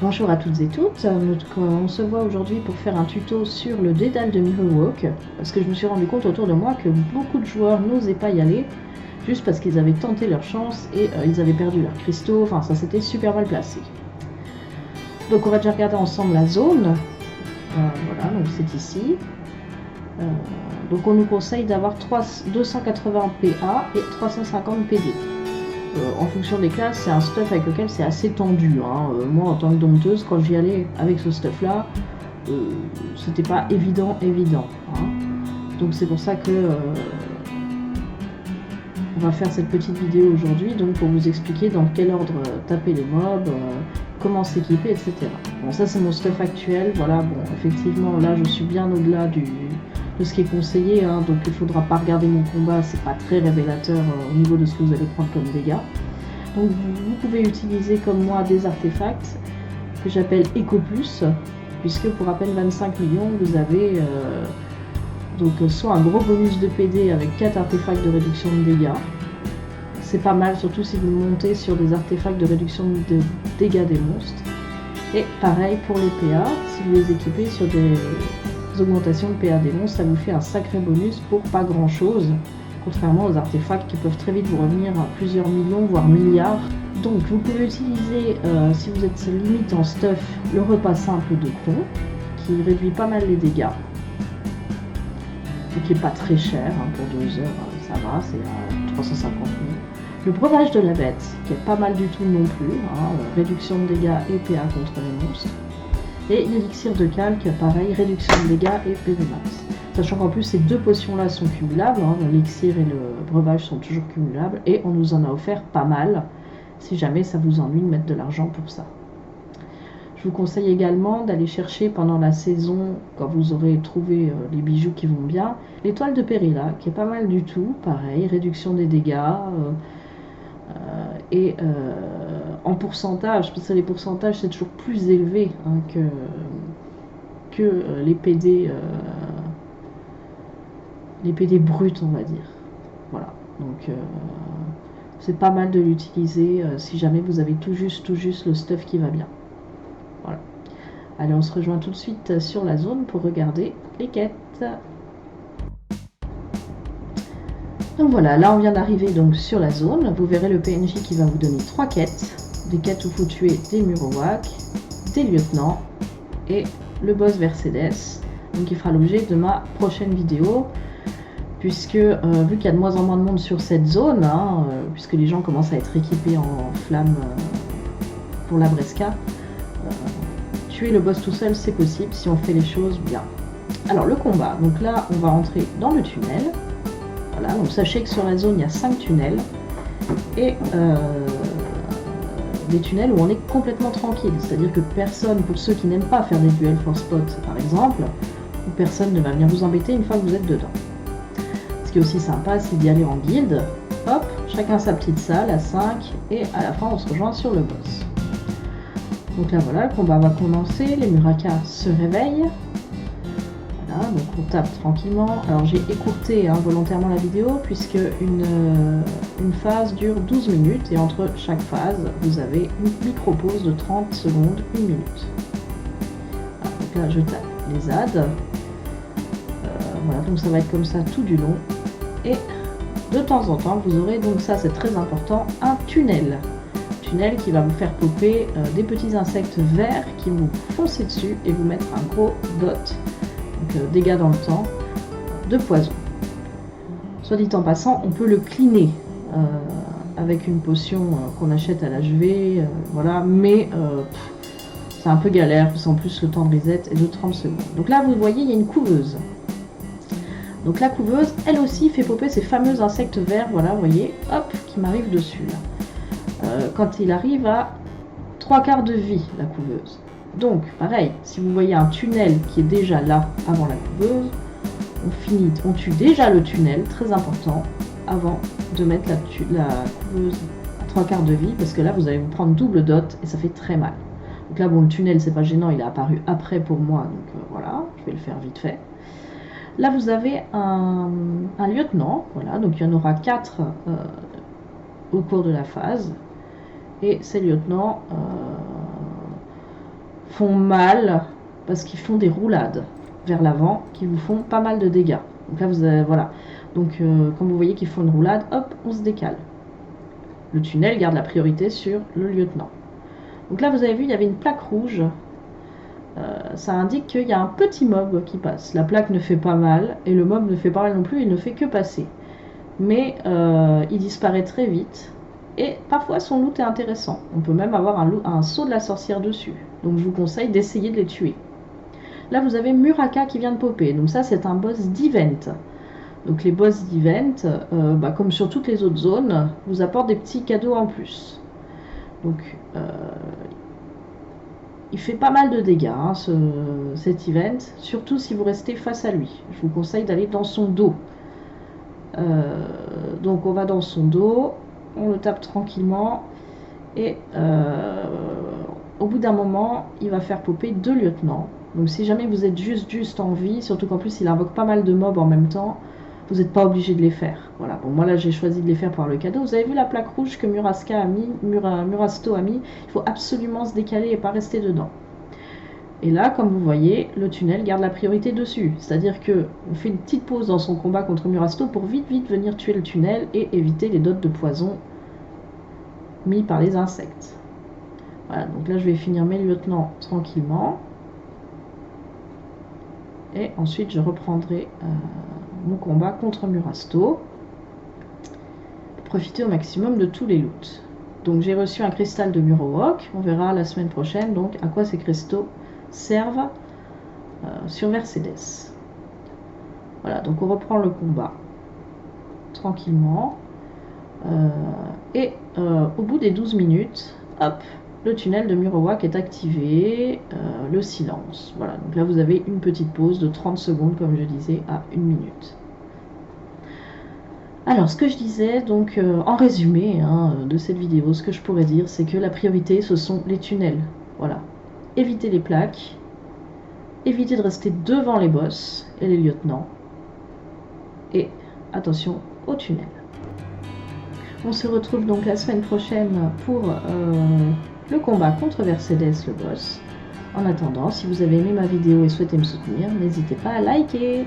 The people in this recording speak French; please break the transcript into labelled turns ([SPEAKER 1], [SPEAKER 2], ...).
[SPEAKER 1] Bonjour à toutes et toutes, on se voit aujourd'hui pour faire un tuto sur le dédale de Mirrorwalk, parce que je me suis rendu compte autour de moi que beaucoup de joueurs n'osaient pas y aller, juste parce qu'ils avaient tenté leur chance et ils avaient perdu leurs cristaux, enfin ça s'était super mal placé. Donc on va déjà regarder ensemble la zone, voilà, donc c'est ici. Donc on nous conseille d'avoir 280 PA et 350 PD. En fonction des classes, c'est un stuff avec lequel c'est assez tendu. Moi, en tant que dompteuse, quand j'y allais avec ce stuff-là, c'était pas évident. Donc c'est pour ça que on va faire cette petite vidéo aujourd'hui, donc pour vous expliquer dans quel ordre taper les mobs, comment s'équiper, etc. Bon, ça c'est mon stuff actuel. Voilà, bon, effectivement, là je suis bien au-delà de ce qui est conseillé, donc il ne faudra pas regarder mon combat, c'est pas très révélateur au niveau de ce que vous allez prendre comme dégâts. Donc vous pouvez utiliser comme moi des artefacts que j'appelle Ecopus, puisque pour à peine 25 millions vous avez donc soit un gros bonus de PD avec 4 artefacts de réduction de dégâts. C'est pas mal, surtout si vous montez sur des artefacts de réduction de dégâts des monstres. Et pareil pour les PA, si vous les équipez sur des augmentations de PA des monstres, ça vous fait un sacré bonus pour pas grand chose, contrairement aux artefacts qui peuvent très vite vous revenir à plusieurs millions, voire milliards. Donc vous pouvez utiliser, si vous êtes limite en stuff, le repas simple de Kron, qui réduit pas mal les dégâts, et qui est pas très cher, pour 2 heures, ça va, c'est à 350 000. Le breuvage de la bête, qui est pas mal du tout non plus, réduction de dégâts et PA contre les monstres. Et l'élixir de calque, pareil, réduction de dégâts et PV max. Sachant qu'en plus ces deux potions-là sont cumulables, l'élixir et le breuvage sont toujours cumulables, et on nous en a offert pas mal, si jamais ça vous ennuie de mettre de l'argent pour ça. Je vous conseille également d'aller chercher pendant la saison, quand vous aurez trouvé les bijoux qui vont bien, l'étoile de Périlla, qui est pas mal du tout, pareil, réduction des dégâts, et en pourcentage, parce que les pourcentages c'est toujours plus élevé que les PD bruts, on va dire. Voilà, donc c'est pas mal de l'utiliser si jamais vous avez tout juste le stuff qui va bien. Voilà. Allez, on se rejoint tout de suite sur la zone pour regarder les quêtes. Donc voilà, là on vient d'arriver donc sur la zone. Vous verrez le PNJ qui va vous donner 3 quêtes. Des quêtes où il faut tuer des Mirrorwalk, des lieutenants et le boss Mercedes. Donc il fera l'objet de ma prochaine vidéo. Puisque vu qu'il y a de moins en moins de monde sur cette zone, puisque les gens commencent à être équipés en flammes pour la Bresca, tuer le boss tout seul c'est possible si on fait les choses bien. Alors le combat, donc là on va entrer dans le tunnel. Voilà, donc sachez que sur la zone il y a 5 tunnels et des tunnels où on est complètement tranquille, c'est-à-dire que personne, pour ceux qui n'aiment pas faire des duels for spot par exemple, personne ne va venir vous embêter une fois que vous êtes dedans. Ce qui est aussi sympa, c'est d'y aller en guilde, hop, chacun sa petite salle à 5 et à la fin on se rejoint sur le boss. Donc là voilà, le combat va commencer, les Murakas se réveillent. Voilà, donc on tape tranquillement. Alors j'ai écourté volontairement la vidéo puisque une phase dure 12 minutes et entre chaque phase vous avez une micro-pause de 30 secondes, 1 minute. Voilà, donc là je tape les ZAD. Voilà, donc ça va être comme ça tout du long. Et de temps en temps vous aurez, donc ça c'est très important, un tunnel. Tunnel qui va vous faire popper des petits insectes verts qui vont foncer dessus et vous mettre un gros dot. Donc dégâts dans le temps, de poison. Soit dit en passant, on peut le cleaner avec une potion qu'on achète à l'HV, voilà, mais c'est un peu galère, parce qu'en plus le temps de reset est de 30 secondes. Donc là vous voyez, il y a une couveuse. Donc la couveuse, elle aussi fait popper ces fameux insectes verts, voilà, vous voyez, hop, qui m'arrivent dessus là. Quand il arrive à 3/4 de vie, la couveuse. Donc, pareil, si vous voyez un tunnel qui est déjà là avant la couveuse, on tue déjà le tunnel, très important, avant de mettre la couveuse à 3/4 de vie, parce que là vous allez vous prendre double dot et ça fait très mal. Donc là, bon, le tunnel c'est pas gênant, il est apparu après pour moi, donc voilà, je vais le faire vite fait. Là vous avez un lieutenant, voilà, donc il y en aura 4 au cours de la phase. Et ces lieutenants font mal parce qu'ils font des roulades vers l'avant qui vous font pas mal de dégâts. Donc là, vous avez, voilà. Donc, quand vous voyez qu'ils font une roulade, hop, on se décale. Le tunnel garde la priorité sur le lieutenant. Donc là, vous avez vu, il y avait une plaque rouge. Ça indique qu'il y a un petit mob qui passe. La plaque ne fait pas mal, et le mob ne fait pas mal non plus, il ne fait que passer. Mais il disparaît très vite, et parfois son loot est intéressant. On peut même avoir un sceau de la sorcière dessus. Donc je vous conseille d'essayer de les tuer. Là, vous avez Muraka qui vient de popper. Donc ça, c'est un boss d'event. Donc les boss d'event, comme sur toutes les autres zones, vous apportent des petits cadeaux en plus. Donc il fait pas mal de dégâts, hein, cet event, surtout si vous restez face à lui. Je vous conseille d'aller dans son dos. Donc on va dans son dos, on le tape tranquillement, et au bout d'un moment, il va faire popper 2 lieutenants. Donc si jamais vous êtes juste en vie, surtout qu'en plus il invoque pas mal de mobs en même temps, vous n'êtes pas obligé de les faire. Voilà, bon, moi là j'ai choisi de les faire pour avoir le cadeau. Vous avez vu la plaque rouge que Murasto a mis, il faut absolument se décaler et pas rester dedans. Et là, comme vous voyez, le tunnel garde la priorité dessus. C'est-à-dire qu'on fait une petite pause dans son combat contre Murasto pour vite venir tuer le tunnel et éviter les dots de poison mis par les insectes. Voilà, donc là je vais finir mes lieutenants tranquillement. Et ensuite je reprendrai mon combat contre Murasto pour profiter au maximum de tous les loots. Donc j'ai reçu un cristal de Murowok. On verra la semaine prochaine donc à quoi ces cristaux servent sur Mercedes. Voilà, donc on reprend le combat tranquillement. Et au bout des 12 minutes, hop, le tunnel de Murowak est activé, le silence. Voilà, donc là vous avez une petite pause de 30 secondes, comme je disais, à 1 minute. Alors, ce que je disais, donc, en résumé de cette vidéo, ce que je pourrais dire, c'est que la priorité, ce sont les tunnels. Voilà. Évitez les plaques, évitez de rester devant les boss et les lieutenants, et attention aux tunnels. On se retrouve donc la semaine prochaine pour le combat contre Mercedes, le boss. En attendant, si vous avez aimé ma vidéo et souhaitez me soutenir, n'hésitez pas à liker.